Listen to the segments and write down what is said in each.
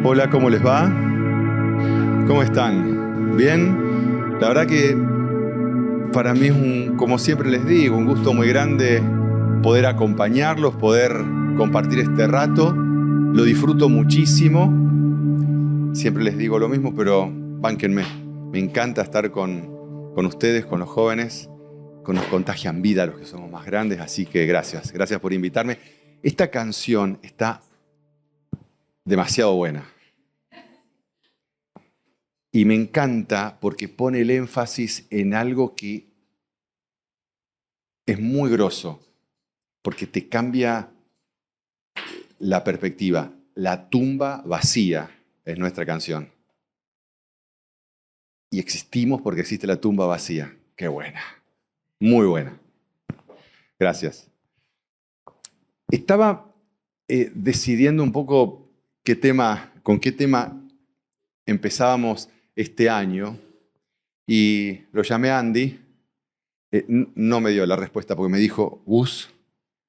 Hola, ¿cómo les va? ¿Cómo están? ¿Bien? La verdad que para mí es como siempre les digo, un gusto muy grande poder acompañarlos, poder compartir este rato. Lo disfruto muchísimo. Siempre les digo lo mismo, pero bánquenme. Me encanta estar con ustedes, con los jóvenes, nos contagian vida los que somos más grandes, así que gracias por invitarme. Esta canción está demasiado buena. Y me encanta porque pone el énfasis en algo que es muy grosso, porque te cambia la perspectiva. La tumba vacía es nuestra canción. Y existimos porque existe la tumba vacía. Qué buena, muy buena. Gracias. Estaba decidiendo un poco con qué tema empezábamos este año y lo llamé a Andy. No me dio la respuesta porque me dijo, Gus,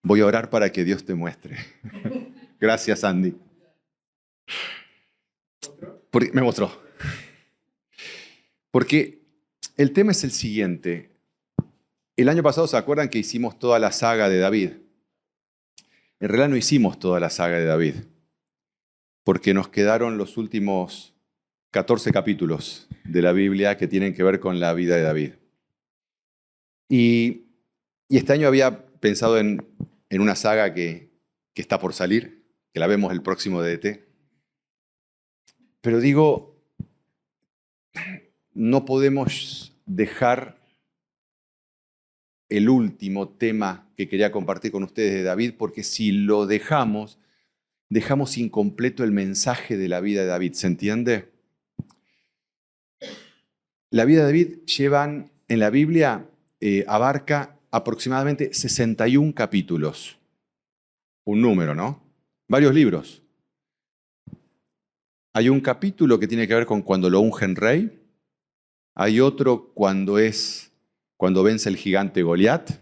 voy a orar para que Dios te muestre. Gracias, Andy. Me mostró. Porque el tema es el siguiente. El año pasado, ¿se acuerdan que hicimos toda la saga de David? En realidad no hicimos toda la saga de David, porque nos quedaron los últimos 14 capítulos de la Biblia que tienen que ver con la vida de David. Y este año había pensado en una saga que está por salir, que la vemos el próximo DT. Pero digo, no podemos dejar el último tema que quería compartir con ustedes de David, porque si lo dejamos incompleto el mensaje de la vida de David. ¿Se entiende? La vida de David en la Biblia abarca aproximadamente 61 capítulos. Un número, ¿no? Varios libros. Hay un capítulo que tiene que ver con cuando lo ungen rey. Hay otro cuando vence el gigante Goliat.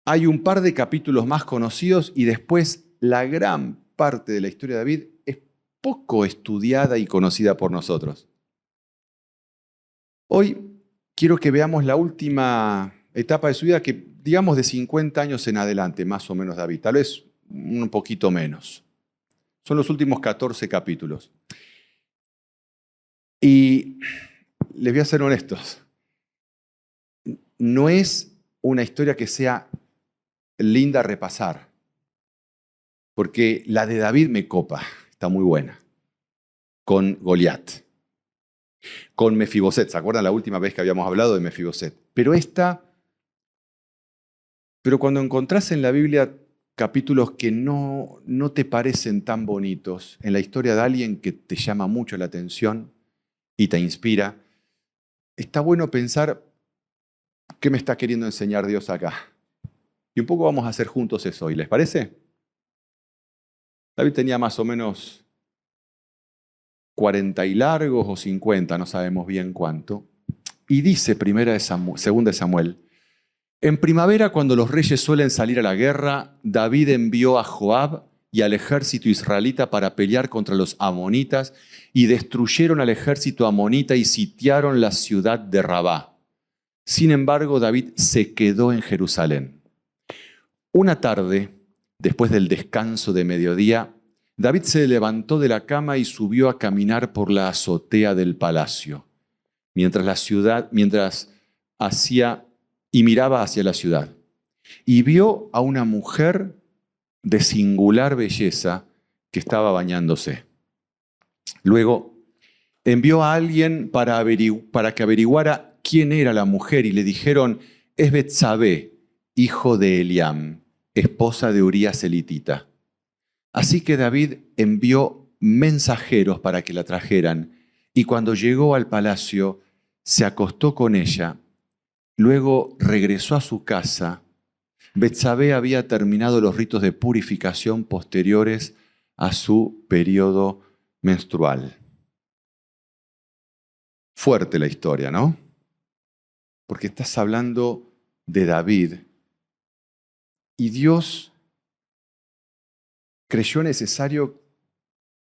Hay un par de capítulos más conocidos y después la gran parte de la historia de David es poco estudiada y conocida por nosotros. Hoy quiero que veamos la última etapa de su vida, que digamos de 50 años en adelante, más o menos David, tal vez un poquito menos. Son los últimos 14 capítulos. Y les voy a ser honestos, no es una historia que sea linda a repasar, porque la de David me copa, está muy buena, con Goliat, con Mefiboset. ¿Se acuerdan la última vez que habíamos hablado de Mefiboset? Pero cuando encontrás en la Biblia capítulos que no te parecen tan bonitos, en la historia de alguien que te llama mucho la atención y te inspira, está bueno pensar qué me está queriendo enseñar Dios acá. Y un poco vamos a hacer juntos eso hoy, ¿les parece? David tenía más o menos 40 y largos o 50, no sabemos bien cuánto. Y dice segunda de Samuel, en primavera, cuando los reyes suelen salir a la guerra, David envió a Joab y al ejército israelita para pelear contra los amonitas y destruyeron al ejército amonita y sitiaron la ciudad de Rabá. Sin embargo, David se quedó en Jerusalén. Una tarde, después del descanso de mediodía, David se levantó de la cama y subió a caminar por la azotea del palacio, y miraba hacia la ciudad. Y vio a una mujer de singular belleza que estaba bañándose. Luego envió a alguien para que averiguara quién era la mujer y le dijeron, es Betsabé, hijo de Eliam, esposa de Urías elitita. Así que David envió mensajeros para que la trajeran y cuando llegó al palacio se acostó con ella. Luego regresó a su casa. Betsabé había terminado los ritos de purificación posteriores a su periodo menstrual. Fuerte la historia, ¿no? Porque estás hablando de David y Dios creyó necesario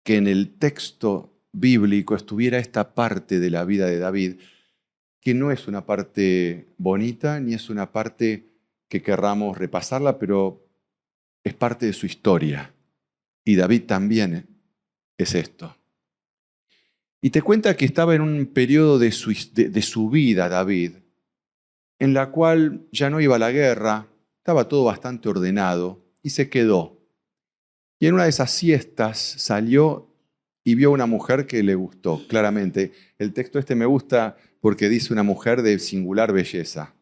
que en el texto bíblico estuviera esta parte de la vida de David, que no es una parte bonita ni es una parte que querramos repasarla, pero es parte de su historia. Y David también es esto. Y te cuenta que estaba en un periodo de su vida, David, en la cual ya no iba a la guerra, estaba todo bastante ordenado y se quedó. Y en una de esas siestas salió y vio a una mujer que le gustó, claramente. El texto me gusta porque dice una mujer de singular belleza.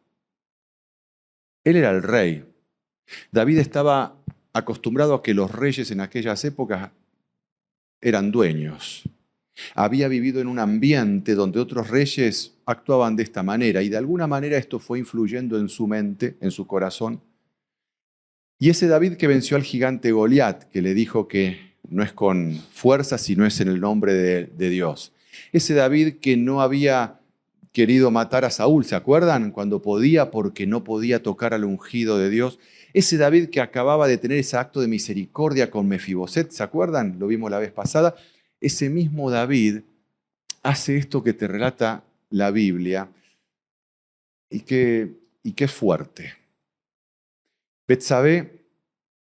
Él era el rey. David estaba acostumbrado a que los reyes en aquellas épocas eran dueños. Había vivido en un ambiente donde otros reyes actuaban de esta manera y de alguna manera esto fue influyendo en su mente, en su corazón. Y ese David que venció al gigante Goliat, que le dijo que no es con fuerza, sino es en el nombre de Dios. Ese David que no había querido matar a Saúl, ¿se acuerdan? Cuando podía, porque no podía tocar al ungido de Dios. Ese David que acababa de tener ese acto de misericordia con Mefiboset, ¿se acuerdan? Lo vimos la vez pasada. Ese mismo David hace esto que te relata la Biblia y que es fuerte. Betsabé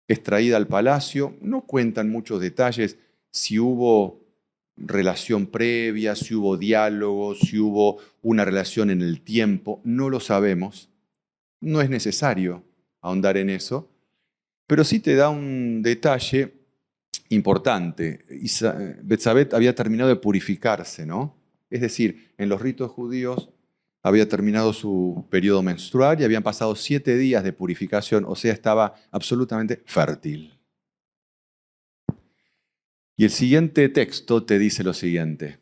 es traída al palacio, no cuentan muchos detalles si hubo relación previa, si hubo diálogo, si hubo una relación en el tiempo, no lo sabemos. No es necesario ahondar en eso, pero sí te da un detalle importante. Betsabé había terminado de purificarse, ¿no? Es decir, en los ritos judíos había terminado su periodo menstrual y habían pasado 7 días de purificación, o sea, estaba absolutamente fértil. Y el siguiente texto te dice lo siguiente.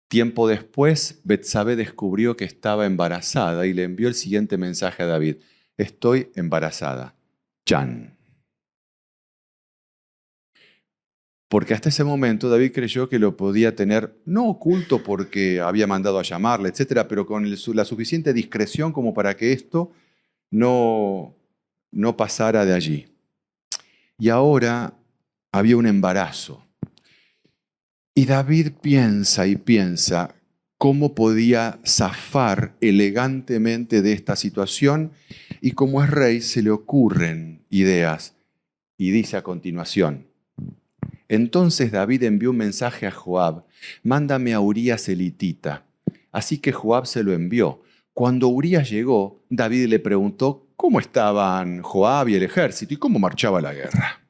Tiempo después, Betsabé descubrió que estaba embarazada y le envió el siguiente mensaje a David. Estoy embarazada. Chan. Porque hasta ese momento David creyó que lo podía tener, no oculto porque había mandado a llamarle, etcétera, pero con la suficiente discreción como para que esto no pasara de allí. Y ahora había un embarazo. Y David piensa y piensa cómo podía zafar elegantemente de esta situación y como es rey se le ocurren ideas. Y dice a continuación, entonces David envió un mensaje a Joab, mándame a Urías elitita. Así que Joab se lo envió. Cuando Urías llegó, David le preguntó cómo estaban Joab y el ejército y cómo marchaba la guerra.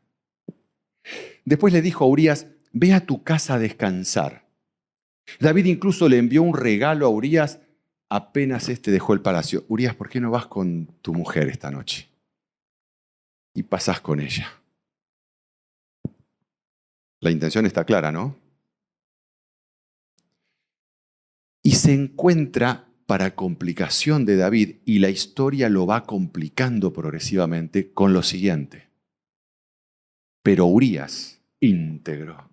Después le dijo a Urías, ve a tu casa a descansar. David incluso le envió un regalo a Urías apenas dejó el palacio. Urías, ¿por qué no vas con tu mujer esta noche? Y pasás con ella. La intención está clara, ¿no? Y se encuentra, para complicación de David, y la historia lo va complicando progresivamente, con lo siguiente. Pero Urías, íntegro,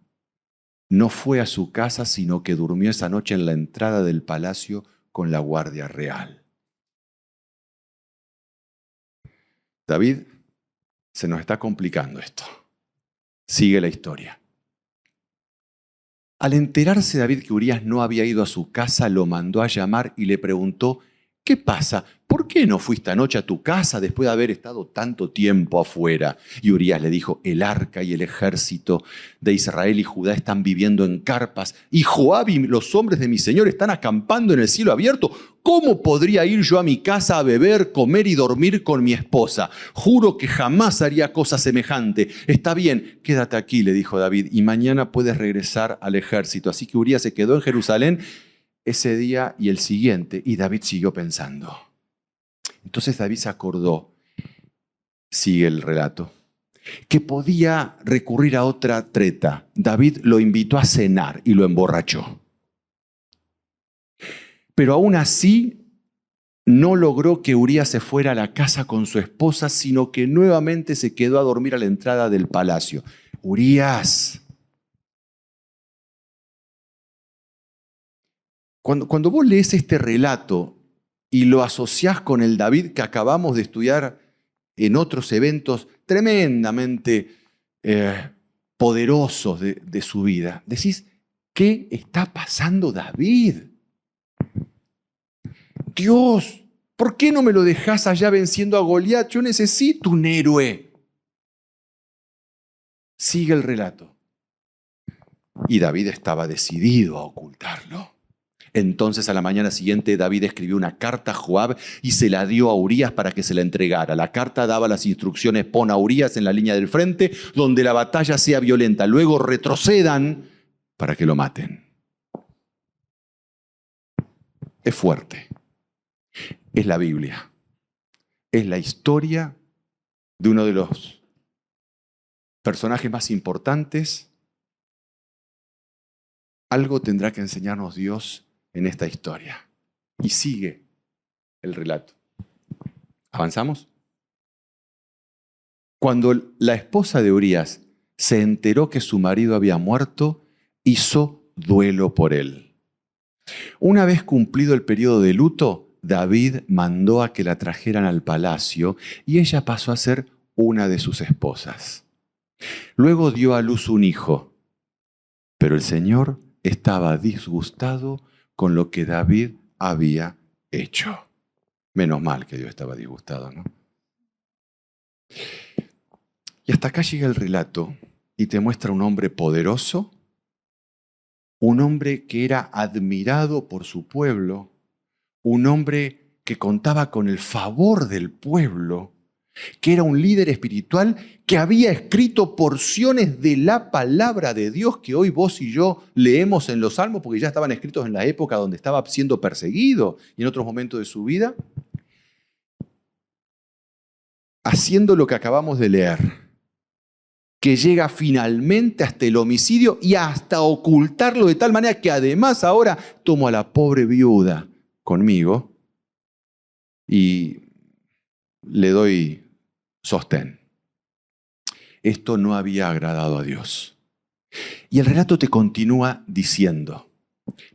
no fue a su casa, sino que durmió esa noche en la entrada del palacio con la guardia real. David, se nos está complicando esto. Sigue la historia. Al enterarse David que Urías no había ido a su casa, lo mandó a llamar y le preguntó, ¿qué pasa? ¿Por qué no fuiste anoche a tu casa después de haber estado tanto tiempo afuera? Y Urías le dijo, el arca y el ejército de Israel y Judá están viviendo en carpas y Joab y los hombres de mi señor están acampando en el cielo abierto. ¿Cómo podría ir yo a mi casa a beber, comer y dormir con mi esposa? Juro que jamás haría cosa semejante. Está bien, quédate aquí, le dijo David, y mañana puedes regresar al ejército. Así que Urías se quedó en Jerusalén ese día y el siguiente, y David siguió pensando. Entonces David se acordó, sigue el relato, que podía recurrir a otra treta. David lo invitó a cenar y lo emborrachó. Pero aún así no logró que Urías se fuera a la casa con su esposa, sino que nuevamente se quedó a dormir a la entrada del palacio. Urías. Cuando vos lees este relato y lo asociás con el David que acabamos de estudiar en otros eventos tremendamente poderosos de su vida, decís, ¿qué está pasando David? Dios, ¿por qué no me lo dejás allá venciendo a Goliat? Yo necesito un héroe. Sigue el relato. Y David estaba decidido a ocultarlo. Entonces a la mañana siguiente David escribió una carta a Joab y se la dio a Urías para que se la entregara. La carta daba las instrucciones: pon a Urías en la línea del frente donde la batalla sea violenta. Luego retrocedan para que lo maten. Es fuerte. Es la Biblia. Es la historia de uno de los personajes más importantes. Algo tendrá que enseñarnos Dios en esta historia. Y sigue el relato. ¿Avanzamos? Cuando la esposa de Urías se enteró que su marido había muerto, hizo duelo por él. Una vez cumplido el periodo de luto, David mandó a que la trajeran al palacio y ella pasó a ser una de sus esposas. Luego dio a luz un hijo, pero el Señor estaba disgustado con lo que David había hecho. Menos mal que Dios estaba disgustado, ¿no? Y hasta acá llega el relato y te muestra un hombre poderoso, un hombre que era admirado por su pueblo, un hombre que contaba con el favor del pueblo, que era un líder espiritual que había escrito porciones de la palabra de Dios que hoy vos y yo leemos en los Salmos porque ya estaban escritos en la época donde estaba siendo perseguido y en otros momentos de su vida, haciendo lo que acabamos de leer, que llega finalmente hasta el homicidio y hasta ocultarlo de tal manera que además ahora tomo a la pobre viuda conmigo y le doy sostén. Esto no había agradado a Dios. Y el relato te continúa diciendo: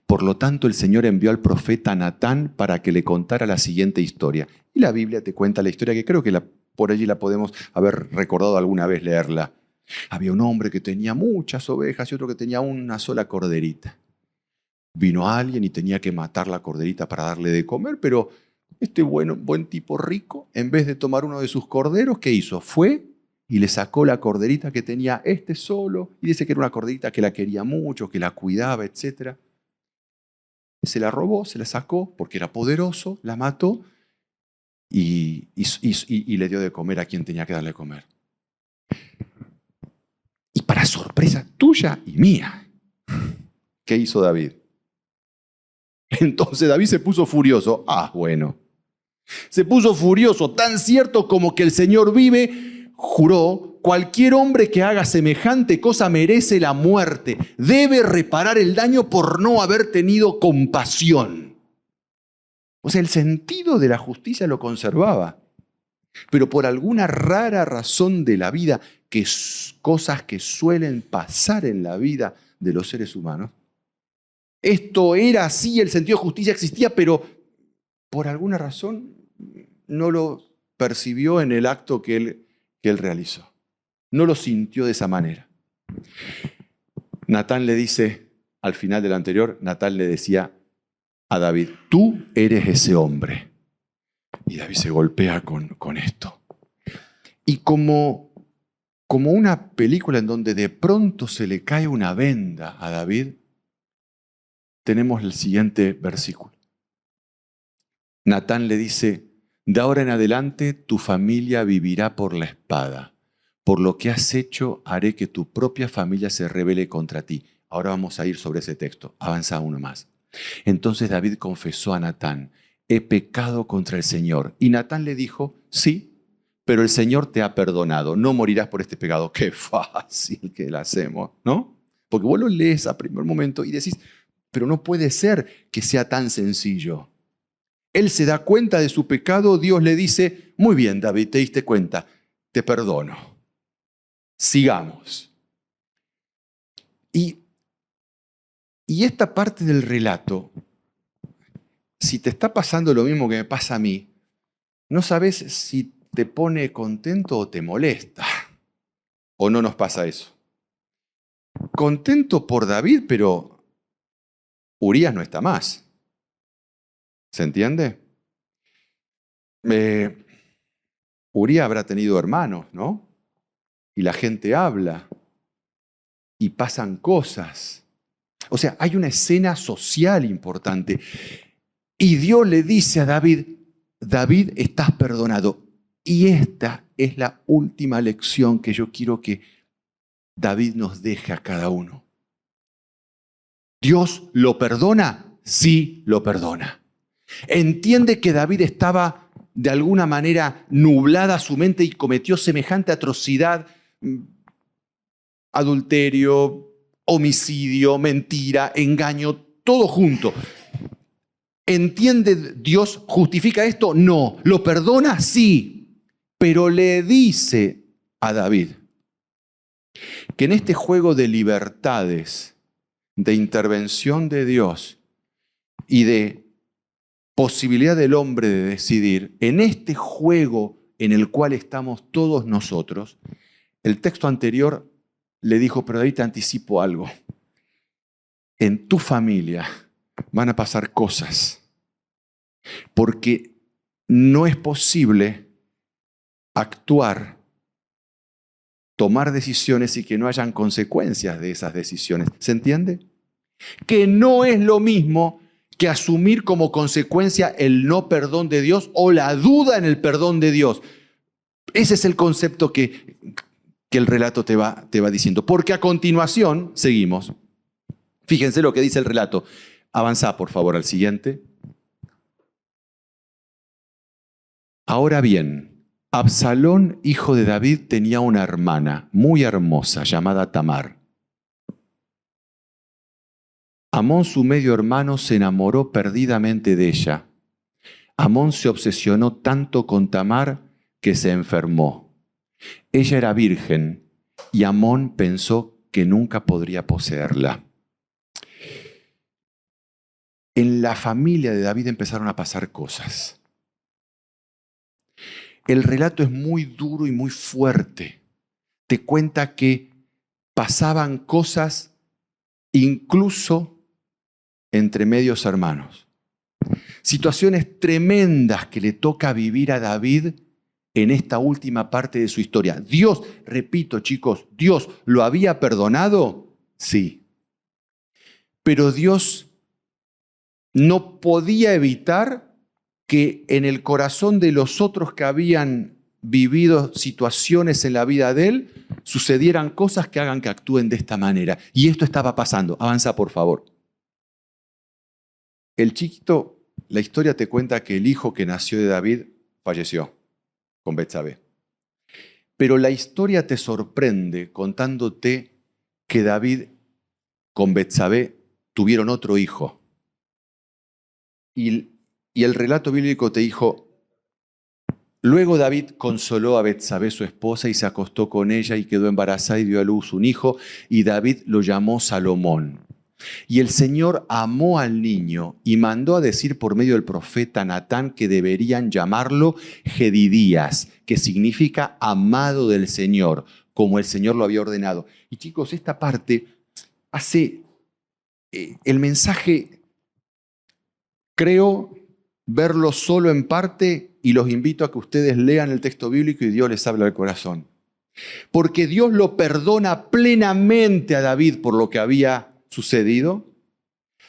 por lo tanto, el Señor envió al profeta Natán para que le contara la siguiente historia. Y la Biblia te cuenta la historia que creo que por allí la podemos haber recordado alguna vez leerla. Había un hombre que tenía muchas ovejas y otro que tenía una sola corderita. Vino alguien y tenía que matar la corderita para darle de comer, pero este buen tipo rico, en vez de tomar uno de sus corderos, ¿qué hizo? Fue y le sacó la corderita que tenía este solo, y dice que era una corderita que la quería mucho, que la cuidaba, etc. Se la robó, se la sacó, porque era poderoso, la mató y le dio de comer a quien tenía que darle de comer. Y para sorpresa tuya y mía, ¿qué hizo David? Entonces David se puso furioso. Bueno. Se puso furioso, tan cierto como que el Señor vive, juró: cualquier hombre que haga semejante cosa merece la muerte. Debe reparar el daño por no haber tenido compasión. O sea, el sentido de la justicia lo conservaba. Pero por alguna rara razón de la vida, que cosas que suelen pasar en la vida de los seres humanos, esto era así, el sentido de justicia existía, pero por alguna razón no lo percibió en el acto que él realizó. No lo sintió de esa manera. Natán le dice, al final del anterior, Natán le decía a David: tú eres ese hombre. Y David se golpea con esto. Y como una película en donde de pronto se le cae una venda a David, tenemos el siguiente versículo. Natán le dice: de ahora en adelante tu familia vivirá por la espada. Por lo que has hecho, haré que tu propia familia se rebele contra ti. Ahora vamos a ir sobre ese texto. Avanza uno más. Entonces David confesó a Natán: he pecado contra el Señor. Y Natán le dijo: sí, pero el Señor te ha perdonado. No morirás por este pecado. Qué fácil que lo hacemos, ¿no? Porque vos lo lees a primer momento y decís: pero no puede ser que sea tan sencillo. Él se da cuenta de su pecado, Dios le dice: muy bien, David, te diste cuenta, te perdono. Sigamos. Y esta parte del relato, si te está pasando lo mismo que me pasa a mí, no sabes si te pone contento o te molesta. ¿O no nos pasa eso? contento por David, pero Urías no está más. ¿Se entiende? Urías habrá tenido hermanos, ¿no? Y la gente habla y pasan cosas. O sea, hay una escena social importante. Y Dios le dice a David, David, estás perdonado. Y esta es la última lección que yo quiero que David nos deje a cada uno. ¿Dios lo perdona? Sí, lo perdona. Entiende que David estaba de alguna manera nublada su mente y cometió semejante atrocidad, adulterio, homicidio, mentira, engaño, todo junto. ¿Entiende Dios justifica esto? No. ¿Lo perdona? Sí. Pero le dice a David que en este juego de libertades, de intervención de Dios y de posibilidad del hombre de decidir, en este juego en el cual estamos todos nosotros, el texto anterior le dijo, pero David, te anticipo algo. En tu familia van a pasar cosas, porque no es posible actuar, tomar decisiones y que no hayan consecuencias de esas decisiones. ¿Se entiende? Que no es lo mismo que asumir como consecuencia el no perdón de Dios o la duda en el perdón de Dios. Ese es el concepto que el relato te va diciendo. Porque a continuación, seguimos. Fíjense lo que dice el relato. Avanza, por favor, al siguiente. Ahora bien, Absalón, hijo de David, tenía una hermana muy hermosa llamada Tamar. Amón, su medio hermano, se enamoró perdidamente de ella. Amón se obsesionó tanto con Tamar que se enfermó. Ella era virgen y Amón pensó que nunca podría poseerla. En la familia de David empezaron a pasar cosas. El relato es muy duro y muy fuerte. Te cuenta que pasaban cosas incluso entre medios hermanos. Situaciones tremendas que le toca vivir a David en esta última parte de su historia. Dios, repito chicos, ¿Dios lo había perdonado? Sí. Pero Dios no podía evitar que en el corazón de los otros que habían vivido situaciones en la vida de él, sucedieran cosas que hagan que actúen de esta manera. Y esto estaba pasando. Avanza, por favor. El chiquito, la historia te cuenta que el hijo que nació de David falleció con Betsabé. Pero la historia te sorprende contándote que David con Betsabé tuvieron otro hijo. Y el relato bíblico te dijo, luego David consoló a Betsabé, su esposa, y se acostó con ella y quedó embarazada y dio a luz un hijo, y David lo llamó Salomón. Y el Señor amó al niño y mandó a decir por medio del profeta Natán que deberían llamarlo Jedidías, que significa amado del Señor, como el Señor lo había ordenado. Y chicos, esta parte hace el mensaje, creo, verlo solo en parte, y los invito a que ustedes lean el texto bíblico y Dios les habla al corazón. Porque Dios lo perdona plenamente a David por lo que había sucedido,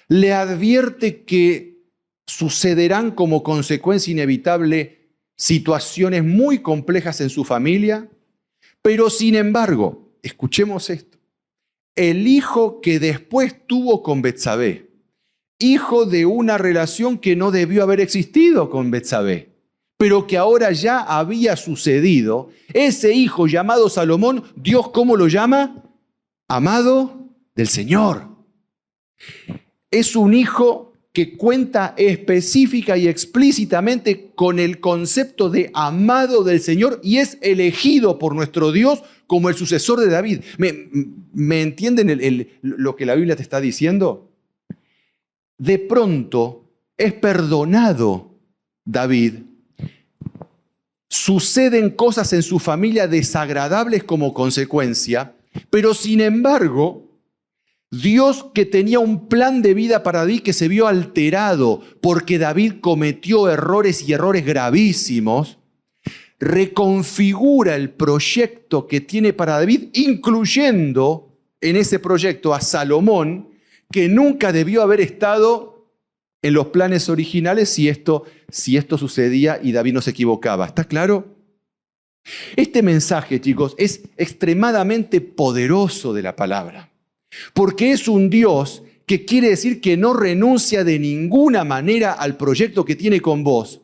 le advierte que sucederán como consecuencia inevitable situaciones muy complejas en su familia, pero sin embargo, escuchemos esto, el hijo que después tuvo con Betsabé, hijo de una relación que no debió haber existido con Betsabé, pero que ahora ya había sucedido, ese hijo llamado Salomón, Dios ¿cómo lo llama? Amado del Señor. Es un hijo que cuenta específica y explícitamente con el concepto de amado del Señor y es elegido por nuestro Dios como el sucesor de David. ¿Me entienden lo que la Biblia te está diciendo? De pronto es perdonado David. Suceden cosas en su familia desagradables como consecuencia, pero sin embargo, Dios que tenía un plan de vida para David que se vio alterado porque David cometió errores y errores gravísimos, reconfigura el proyecto que tiene para David, incluyendo en ese proyecto a Salomón, que nunca debió haber estado en los planes originales si esto sucedía y David no se equivocaba. ¿Está claro? Este mensaje, chicos, es extremadamente poderoso de la palabra, porque es un Dios que quiere decir que no renuncia de ninguna manera al proyecto que tiene con vos.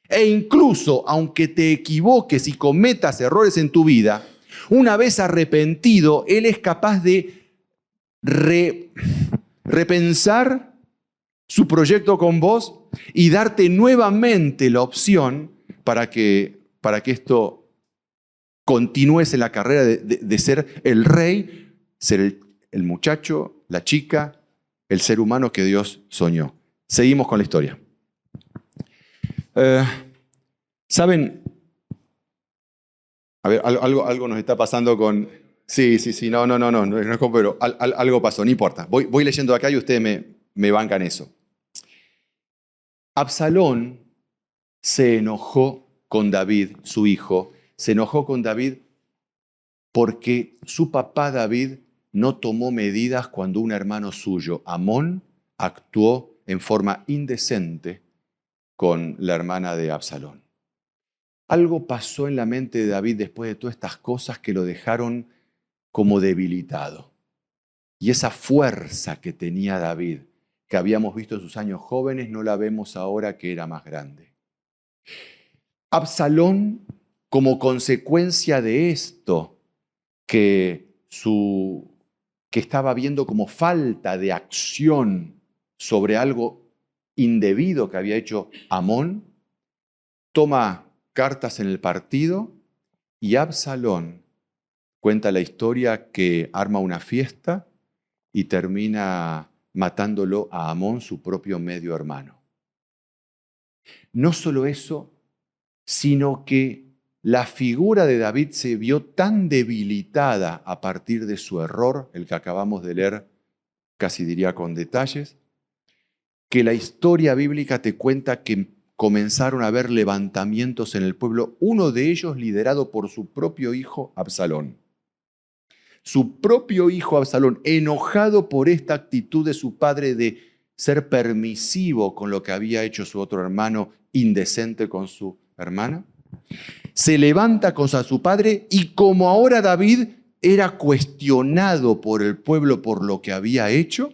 E incluso, aunque te equivoques y cometas errores en tu vida, una vez arrepentido, Él es capaz de repensar su proyecto con vos y darte nuevamente la opción para que esto continúes en la carrera de ser el rey, ser el muchacho, la chica, el ser humano que Dios soñó. Seguimos con la historia. ¿Saben? A ver, algo nos está pasando con... Sí, no es como, pero algo pasó, no importa. Voy leyendo acá y ustedes me bancan eso. Absalón se enojó con David, su hijo, se enojó con David porque su papá David no tomó medidas cuando un hermano suyo, Amón, actuó en forma indecente con la hermana de Absalón. Algo pasó en la mente de David después de todas estas cosas que lo dejaron como debilitado. Y esa fuerza que tenía David, que habíamos visto en sus años jóvenes, no la vemos ahora que era más grande. Absalón, como consecuencia de esto, que estaba viendo como falta de acción sobre algo indebido que había hecho Amón, toma cartas en el partido y Absalón cuenta la historia que arma una fiesta y termina matándolo a Amón, su propio medio hermano. No solo eso, sino que la figura de David se vio tan debilitada a partir de su error, el que acabamos de leer, casi diría con detalles, que la historia bíblica te cuenta que comenzaron a haber levantamientos en el pueblo, uno de ellos liderado por su propio hijo Absalón. Su propio hijo Absalón, enojado por esta actitud de su padre de ser permisivo con lo que había hecho su otro hermano, indecente con su hermana, se levanta contra su padre y como ahora David era cuestionado por el pueblo por lo que había hecho,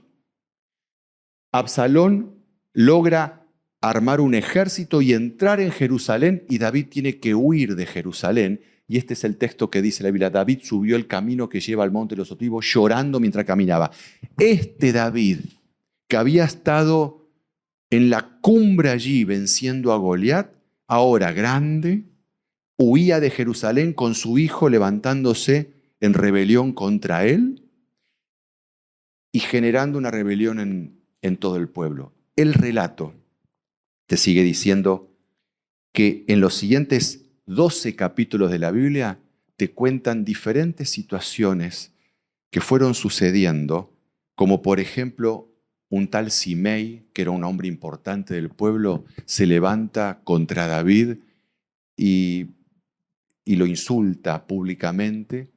Absalón logra armar un ejército y entrar en Jerusalén y David tiene que huir de Jerusalén. Y este es el texto que dice la Biblia: David subió el camino que lleva al monte de los Olivos llorando mientras caminaba. Este David, que había estado en la cumbre allí venciendo a Goliat, ahora grande, huía de Jerusalén con su hijo levantándose en rebelión contra él y generando una rebelión en todo el pueblo. El relato te sigue diciendo que en los siguientes 12 capítulos de la Biblia te cuentan diferentes situaciones que fueron sucediendo, como por ejemplo un tal Simei, que era un hombre importante del pueblo, se levanta contra David y lo insulta públicamente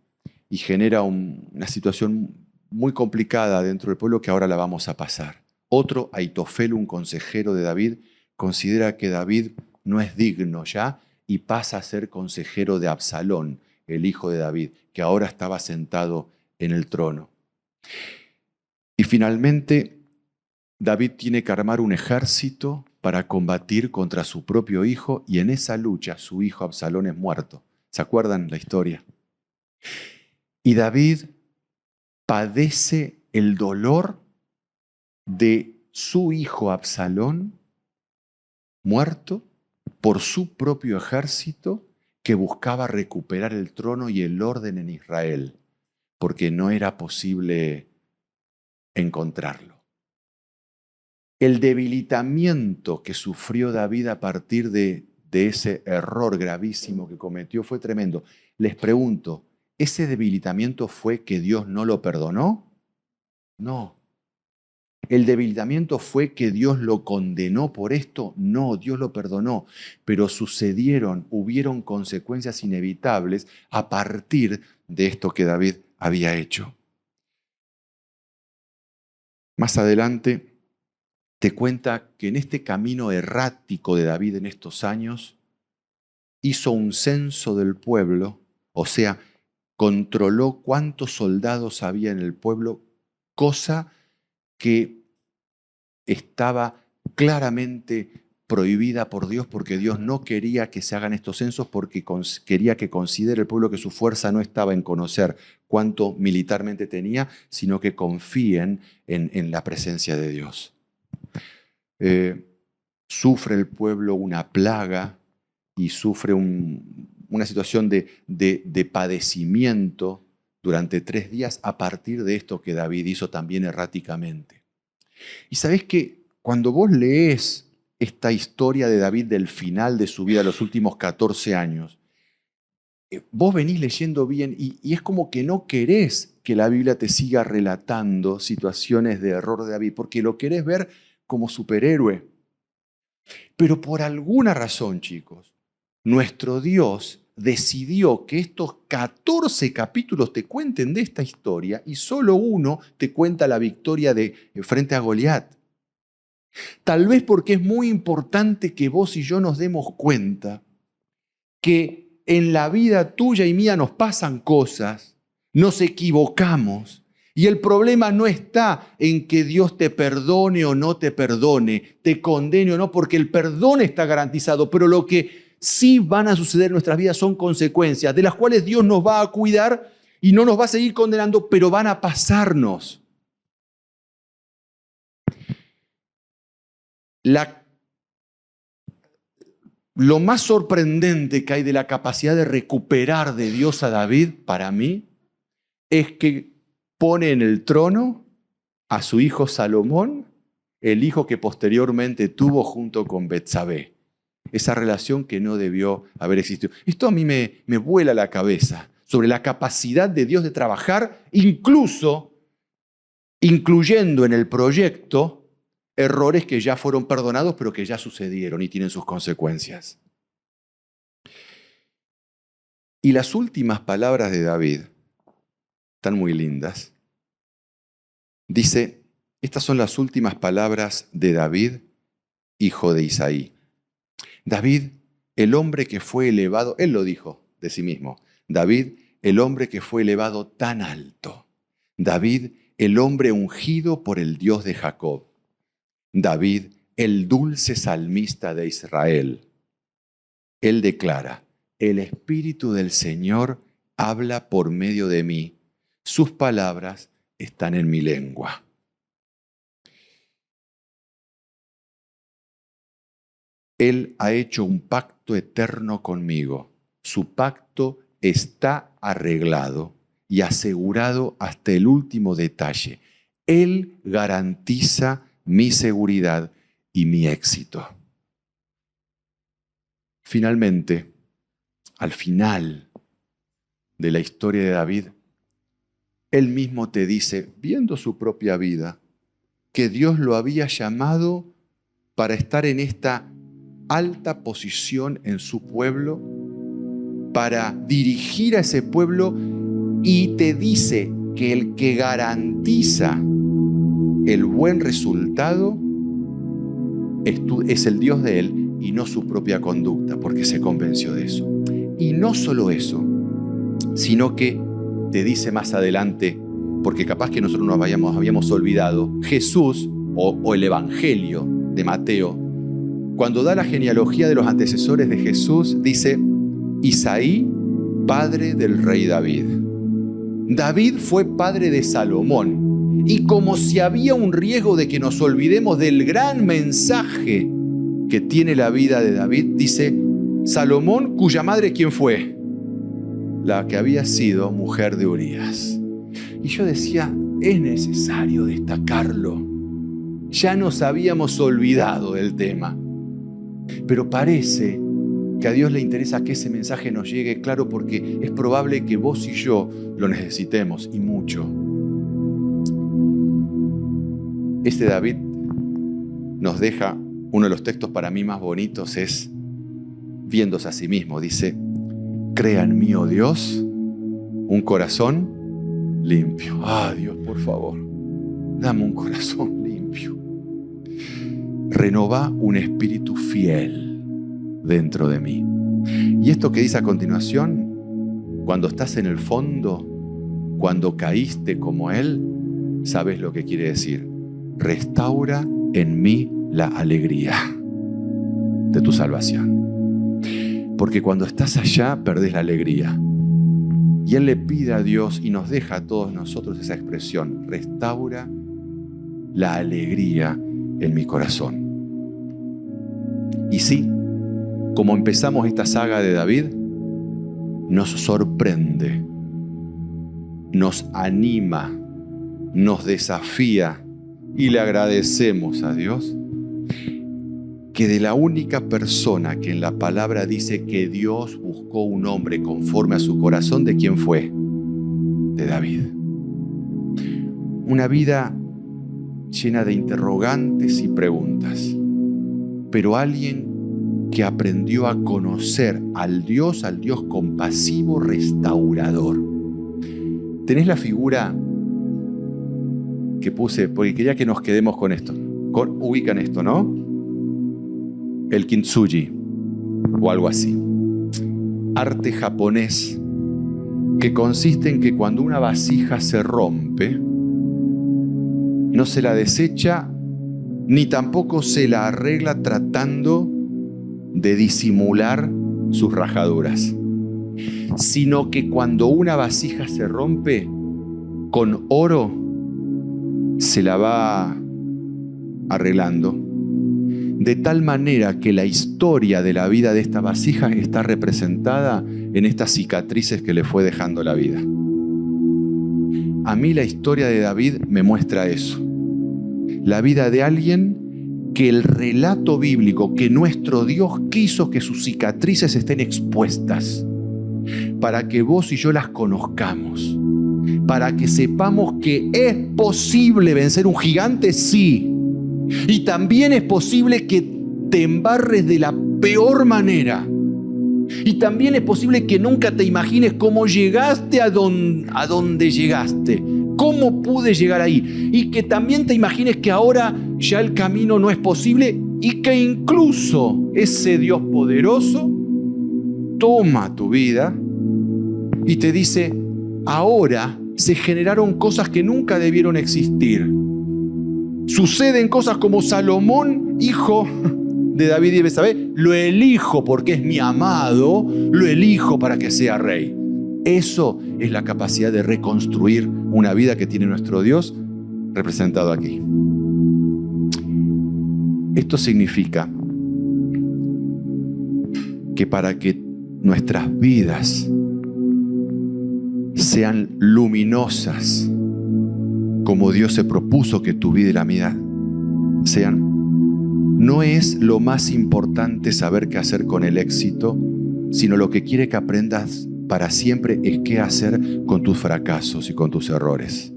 y genera una situación muy complicada dentro del pueblo que ahora la vamos a pasar. Otro, Aitofel, un consejero de David, considera que David no es digno ya y pasa a ser consejero de Absalón, el hijo de David, que ahora estaba sentado en el trono. Y finalmente, David tiene que armar un ejército para combatir contra su propio hijo y en esa lucha su hijo Absalón es muerto. ¿Se acuerdan la historia? Y David padece el dolor de su hijo Absalón muerto por su propio ejército que buscaba recuperar el trono y el orden en Israel, porque no era posible encontrarlo. El debilitamiento que sufrió David a partir de ese error gravísimo que cometió fue tremendo. Les pregunto, ¿ese debilitamiento fue que Dios no lo perdonó? No. ¿El debilitamiento fue que Dios lo condenó por esto? No, Dios lo perdonó. Pero hubieron consecuencias inevitables a partir de esto que David había hecho. Más adelante te cuenta que en este camino errático de David en estos años, hizo un censo del pueblo, o sea, controló cuántos soldados había en el pueblo, cosa que estaba claramente prohibida por Dios, porque Dios no quería que se hagan estos censos, porque quería que considere el pueblo que su fuerza no estaba en conocer cuánto militarmente tenía, sino que confíen en la presencia de Dios. Sufre el pueblo una plaga y sufre una situación de padecimiento durante 3 días a partir de esto que David hizo también erráticamente. Y sabés que cuando vos lees esta historia de David del final de su vida, los últimos 14 años, vos venís leyendo bien y es como que no querés que la Biblia te siga relatando situaciones de error de David, porque lo querés ver como superhéroe. Pero por alguna razón, chicos, nuestro Dios decidió que estos 14 capítulos te cuenten de esta historia y solo uno te cuenta la victoria frente a Goliat. Tal vez porque es muy importante que vos y yo nos demos cuenta que en la vida tuya y mía nos pasan cosas, nos equivocamos. Y el problema no está en que Dios te perdone o no te perdone, te condene o no, porque el perdón está garantizado, pero lo que sí van a suceder en nuestras vidas son consecuencias, de las cuales Dios nos va a cuidar y no nos va a seguir condenando, pero van a pasarnos. Lo más sorprendente que hay de la capacidad de recuperar de Dios a David, para mí, es que pone en el trono a su hijo Salomón, el hijo que posteriormente tuvo junto con Betsabé. Esa relación que no debió haber existido. Esto a mí me vuela la cabeza sobre la capacidad de Dios de trabajar, incluyendo en el proyecto errores que ya fueron perdonados, pero que ya sucedieron y tienen sus consecuencias. Y las últimas palabras de David están muy lindas. Dice, estas son las últimas palabras de David, hijo de Isaí. David, el hombre que fue elevado, él lo dijo de sí mismo, David, el hombre que fue elevado tan alto. David, el hombre ungido por el Dios de Jacob. David, el dulce salmista de Israel. Él declara, el Espíritu del Señor habla por medio de mí. Sus palabras están en mi lengua. Él ha hecho un pacto eterno conmigo. Su pacto está arreglado y asegurado hasta el último detalle. Él garantiza mi seguridad y mi éxito. Finalmente, al final de la historia de David, él mismo te dice, viendo su propia vida, que Dios lo había llamado para estar en esta alta posición en su pueblo, para dirigir a ese pueblo, y te dice que el que garantiza el buen resultado es el Dios de él y no su propia conducta, porque se convenció de eso. Y no solo eso, sino que te dice más adelante, porque capaz que nosotros nos habíamos olvidado, Jesús o el Evangelio de Mateo, cuando da la genealogía de los antecesores de Jesús, dice, Isaí, padre del rey David. David fue padre de Salomón. Y como si había un riesgo de que nos olvidemos del gran mensaje que tiene la vida de David, dice, Salomón, cuya madre, ¿quién fue? La que había sido mujer de Urías. Y yo decía, es necesario destacarlo. Ya nos habíamos olvidado del tema. Pero parece que a Dios le interesa que ese mensaje nos llegue claro, porque es probable que vos y yo lo necesitemos, y mucho. Este David nos deja uno de los textos para mí más bonitos, es viéndose a sí mismo. Dice: crea en mí, oh Dios, un corazón limpio. Dios, por favor, dame un corazón limpio. Renová un espíritu fiel dentro de mí. Y esto que dice a continuación, cuando estás en el fondo, cuando caíste como Él, ¿sabes lo que quiere decir? Restaura en mí la alegría de tu salvación. Porque cuando estás allá, perdés la alegría. Y Él le pide a Dios y nos deja a todos nosotros esa expresión: restaura la alegría en mi corazón. Y sí, como empezamos esta saga de David, nos sorprende, nos anima, nos desafía y le agradecemos a Dios que de la única persona que en la palabra dice que Dios buscó un hombre conforme a su corazón, ¿de quién fue? De David. Una vida llena de interrogantes y preguntas, pero alguien que aprendió a conocer al Dios compasivo, restaurador. ¿Tenés la figura que puse? Porque quería que nos quedemos con esto. Ubican esto, ¿no? El kintsugi o algo así. Arte japonés que consiste en que cuando una vasija se rompe, no se la desecha ni tampoco se la arregla tratando de disimular sus rajaduras, sino que cuando una vasija se rompe, con oro se la va arreglando, de tal manera que la historia de la vida de esta vasija está representada en estas cicatrices que le fue dejando la vida. A mí la historia de David me muestra eso. La vida de alguien que el relato bíblico, que nuestro Dios quiso que sus cicatrices estén expuestas, para que vos y yo las conozcamos, para que sepamos que es posible vencer un gigante, sí. Y también es posible que te embarres de la peor manera. Y también es posible que nunca te imagines cómo llegaste a donde llegaste. ¿Cómo pude llegar ahí? Y que también te imagines que ahora ya el camino no es posible y que incluso ese Dios poderoso toma tu vida y te dice: ahora se generaron cosas que nunca debieron existir. Suceden cosas como Salomón, hijo de David y Betsabé, lo elijo porque es mi amado, lo elijo para que sea rey. Eso es la capacidad de reconstruir una vida que tiene nuestro Dios representado aquí. Esto significa que para que nuestras vidas sean luminosas, como Dios se propuso que tu vida y la mía sean, no es lo más importante saber qué hacer con el éxito, sino lo que quiere que aprendas para siempre es qué hacer con tus fracasos y con tus errores,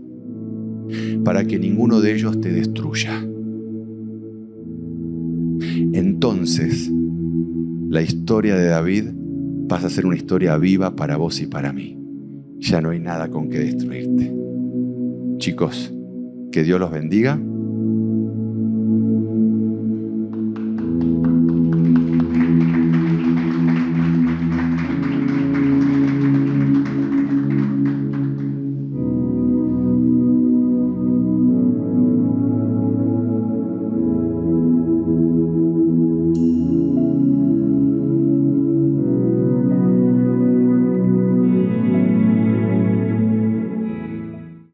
para que ninguno de ellos te destruya. Entonces, la historia de David pasa a ser una historia viva para vos y para mí. Ya no hay nada con que destruirte. Chicos, que Dios los bendiga.